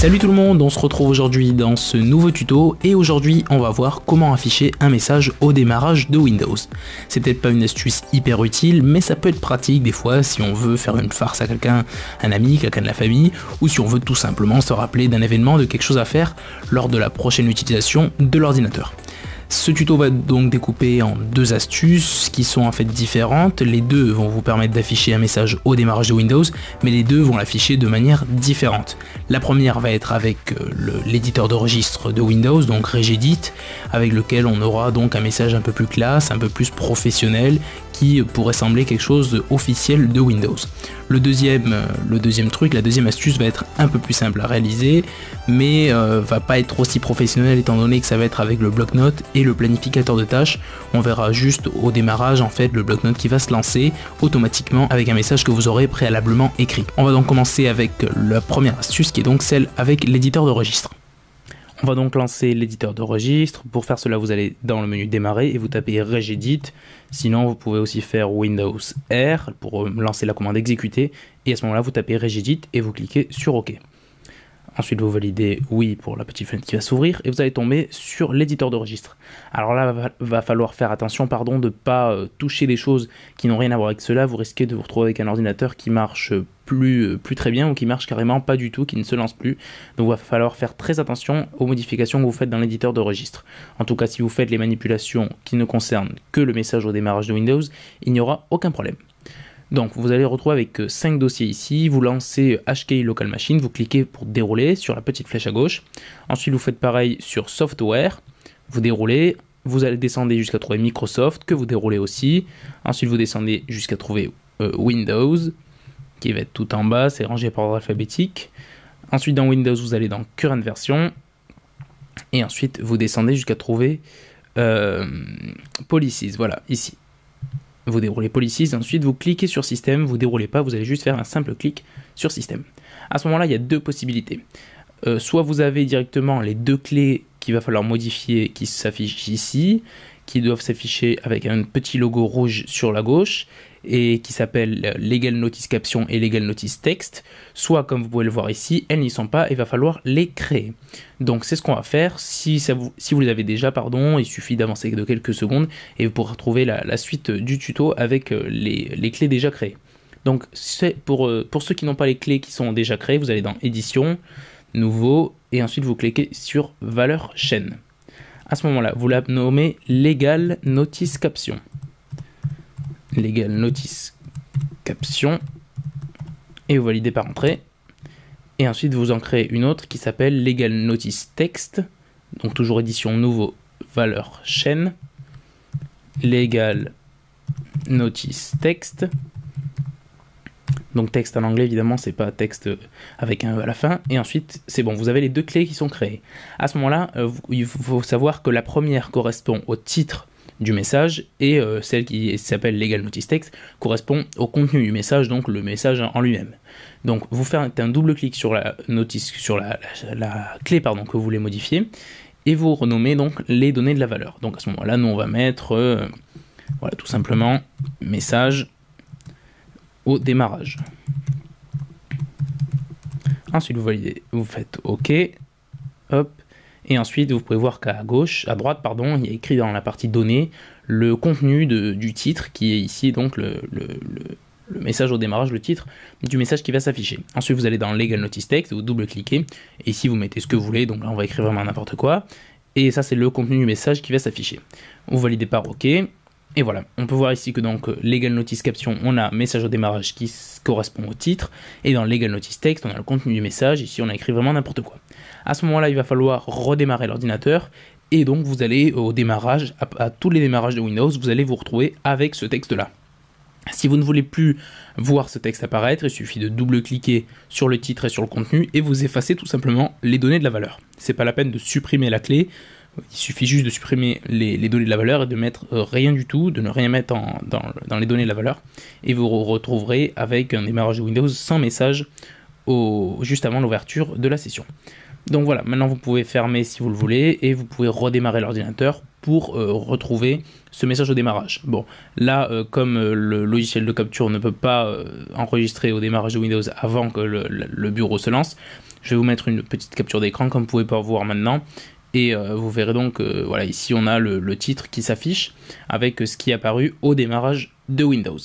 Salut tout le monde, on se retrouve aujourd'hui dans ce nouveau tuto et aujourd'hui on va voir comment afficher un message au démarrage de Windows. C'est peut-être pas une astuce hyper utile mais ça peut être pratique des fois si on veut faire une farce à quelqu'un, un ami, quelqu'un de la famille, ou si on veut tout simplement se rappeler d'un événement, de quelque chose à faire lors de la prochaine utilisation de l'ordinateur. Ce tuto va donc découper en deux astuces qui sont en fait différentes. Les deux vont vous permettre d'afficher un message au démarrage de Windows, mais les deux vont l'afficher de manière différente. La première va être avec l'éditeur de registre de Windows, donc Regedit, avec lequel on aura donc un message un peu plus classe, un peu plus professionnel, qui pourrait sembler quelque chose d'officiel de Windows. Le deuxième truc, la deuxième astuce va être un peu plus simple à réaliser, mais va pas être aussi professionnel étant donné que ça va être avec le bloc-notes et le planificateur de tâches. On verra juste au démarrage en fait le bloc-notes qui va se lancer automatiquement avec un message que vous aurez préalablement écrit. On va donc commencer avec la première astuce qui est donc celle avec l'éditeur de registre. On va donc lancer l'éditeur de registre. Pour faire cela, vous allez dans le menu démarrer et vous tapez Regedit. Sinon, vous pouvez aussi faire Windows R pour lancer la commande exécuter. Et à ce moment-là, vous tapez Regedit et vous cliquez sur OK. Ensuite, vous validez oui pour la petite fenêtre qui va s'ouvrir et vous allez tomber sur l'éditeur de registre. Alors là, va falloir faire attention de ne pas toucher des choses qui n'ont rien à voir avec cela. Vous risquez de vous retrouver avec un ordinateur qui marche plus très bien ou qui marche carrément pas du tout, qui ne se lance plus. Donc il va falloir faire très attention aux modifications que vous faites dans l'éditeur de registre. En tout cas, si vous faites les manipulations qui ne concernent que le message au démarrage de Windows, il n'y aura aucun problème. Donc vous allez retrouver avec 5 dossiers ici, vous lancez HKey Local Machine, vous cliquez pour dérouler sur la petite flèche à gauche. Ensuite vous faites pareil sur Software, vous déroulez, vous allez descendre jusqu'à trouver Microsoft, que vous déroulez aussi. Ensuite vous descendez jusqu'à trouver Windows, qui va être tout en bas, c'est rangé par ordre alphabétique. Ensuite dans Windows vous allez dans Current Version, et ensuite vous descendez jusqu'à trouver Policies, voilà, ici. Vous déroulez Policies, ensuite vous cliquez sur Système, vous déroulez pas, vous allez juste faire un simple clic sur Système. À ce moment-là, il y a deux possibilités. Soit vous avez directement les deux clés qu'il va falloir modifier qui s'affichent ici, qui doivent s'afficher avec un petit logo rouge sur la gauche, et qui s'appelle Legal Notice Caption et Legal Notice Text. Soit, comme vous pouvez le voir ici, elles n'y sont pas et il va falloir les créer. Donc c'est ce qu'on va faire. Si vous les avez déjà, il suffit d'avancer de quelques secondes et vous pourrez retrouver la suite du tuto avec les clés déjà créées. Donc c'est pour ceux qui n'ont pas les clés qui sont déjà créées, vous allez dans Édition, Nouveau, et ensuite vous cliquez sur Valeur chaîne. À ce moment-là, vous la nommez Legal Notice Caption. Legal Notice Caption, et vous validez par entrée. Et ensuite vous en créez une autre qui s'appelle Legal Notice Text, donc toujours édition nouveau, valeur chaîne, Legal Notice Text, donc texte en anglais évidemment, c'est pas texte avec un E à la fin. Et ensuite c'est bon, vous avez les deux clés qui sont créées. À ce moment là il faut savoir que la première correspond au titre du message et celle qui s'appelle Legal Notice Text correspond au contenu du message, donc le message en lui-même. Donc vous faites un double clic sur la notice, sur la clé que vous voulez modifier, et vous renommez donc les données de la valeur. Donc à ce moment-là, nous on va mettre voilà, tout simplement message au démarrage. Ensuite vous validez, vous faites OK, hop. Et ensuite, vous pouvez voir qu'à gauche, à droite, il y a écrit dans la partie données le contenu du titre qui est ici, donc le message au démarrage, le titre du message qui va s'afficher. Ensuite, vous allez dans Legal Notice Text, vous double-cliquez, et ici vous mettez ce que vous voulez, donc là on va écrire vraiment n'importe quoi, et ça c'est le contenu du message qui va s'afficher. Vous validez par OK, et voilà, on peut voir ici que donc Legal Notice Caption, on a message au démarrage qui correspond au titre, et dans Legal Notice Text, on a le contenu du message, ici on a écrit vraiment n'importe quoi. À ce moment-là, il va falloir redémarrer l'ordinateur, et donc vous allez au démarrage, à tous les démarrages de Windows, vous allez vous retrouver avec ce texte-là. Si vous ne voulez plus voir ce texte apparaître, il suffit de double-cliquer sur le titre et sur le contenu, et vous effacez tout simplement les données de la valeur. C'est pas la peine de supprimer la clé, il suffit juste de supprimer les données de la valeur et de mettre rien du tout, de ne rien mettre dans les données de la valeur, et vous retrouverez avec un démarrage de Windows sans message juste avant l'ouverture de la session. Donc voilà, maintenant vous pouvez fermer si vous le voulez et vous pouvez redémarrer l'ordinateur pour retrouver ce message au démarrage. Bon, là, comme le logiciel de capture ne peut pas enregistrer au démarrage de Windows avant que le bureau se lance, Je vais vous mettre une petite capture d'écran comme vous pouvez pas voir maintenant. Et vous verrez donc, voilà, ici on a le titre qui s'affiche avec ce qui est apparu au démarrage de Windows.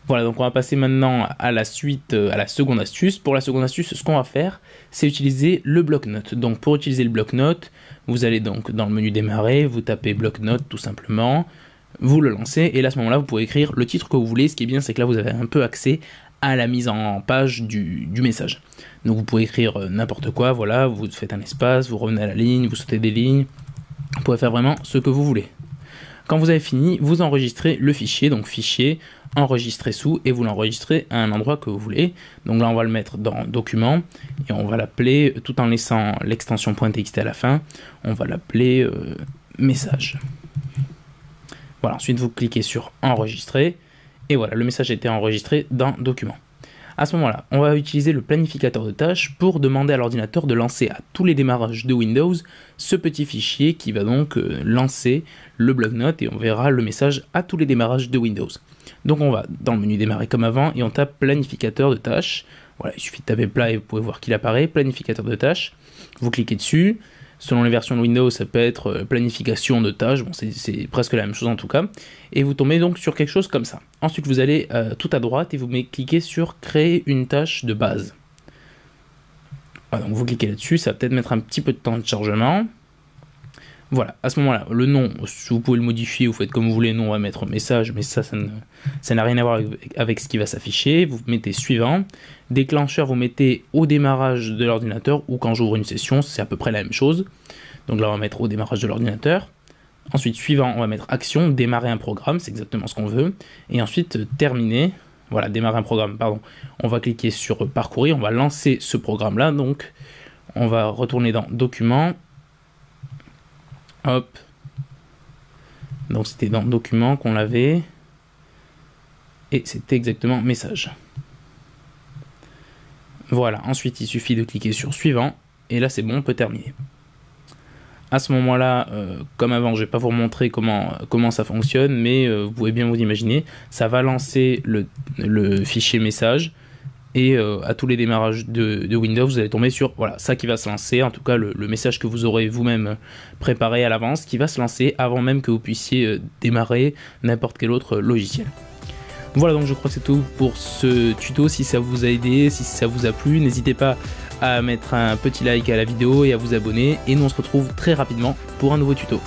Voilà, donc on va passer maintenant à la suite, à la seconde astuce. Pour la seconde astuce, ce qu'on va faire, c'est utiliser le bloc-notes. Donc pour utiliser le bloc-notes, vous allez donc dans le menu démarrer, vous tapez bloc-notes tout simplement, vous le lancez et là à ce moment-là vous pouvez écrire le titre que vous voulez. Ce qui est bien, c'est que là vous avez un peu accès à la mise en page du message. Donc vous pouvez écrire n'importe quoi, voilà, vous faites un espace, vous revenez à la ligne, vous sautez des lignes, vous pouvez faire vraiment ce que vous voulez. Quand vous avez fini, vous enregistrez le fichier, donc fichier, enregistrer sous, et vous l'enregistrez à un endroit que vous voulez. Donc là on va le mettre dans document, et on va l'appeler, tout en laissant l'extension .txt à la fin, on va l'appeler message. Voilà, ensuite vous cliquez sur enregistrer, et voilà, le message a été enregistré dans document. À ce moment-là, on va utiliser le planificateur de tâches pour demander à l'ordinateur de lancer à tous les démarrages de Windows ce petit fichier qui va donc lancer le bloc-notes et on verra le message à tous les démarrages de Windows. Donc on va dans le menu démarrer comme avant et on tape planificateur de tâches. Voilà, il suffit de taper plat et vous pouvez voir qu'il apparaît, planificateur de tâches. Vous cliquez dessus. Selon les versions de Windows, ça peut être planification de tâches, bon, c'est presque la même chose en tout cas. Et vous tombez donc sur quelque chose comme ça. Ensuite, vous allez tout à droite et vous cliquez sur créer une tâche de base. Voilà, donc vous cliquez là-dessus, ça va peut-être mettre un petit peu de temps de chargement. Voilà, à ce moment-là, le nom, vous pouvez le modifier, vous faites comme vous voulez, nous on va mettre message, mais ça n'a rien à voir avec ce qui va s'afficher. Vous mettez suivant. Déclencheur, vous mettez au démarrage de l'ordinateur ou quand j'ouvre une session, c'est à peu près la même chose. Donc là, on va mettre au démarrage de l'ordinateur. Ensuite, suivant, on va mettre action, démarrer un programme, c'est exactement ce qu'on veut. Et ensuite, terminer, voilà, démarrer un programme, pardon. On va cliquer sur parcourir, on va lancer ce programme-là. Donc, on va retourner dans document. Hop. Donc c'était dans document qu'on l'avait. Et c'était exactement message. Voilà, ensuite il suffit de cliquer sur suivant. Et là c'est bon, on peut terminer. À ce moment-là, comme avant, je ne vais pas vous montrer comment ça fonctionne, mais vous pouvez bien vous imaginer, ça va lancer le fichier message. Et à tous les démarrages de Windows, vous allez tomber sur voilà, ça qui va se lancer, en tout cas le message que vous aurez vous-même préparé à l'avance, qui va se lancer avant même que vous puissiez démarrer n'importe quel autre logiciel. Voilà, donc je crois que c'est tout pour ce tuto. Si ça vous a aidé, si ça vous a plu, n'hésitez pas à mettre un petit like à la vidéo et à vous abonner. Et nous on se retrouve très rapidement pour un nouveau tuto.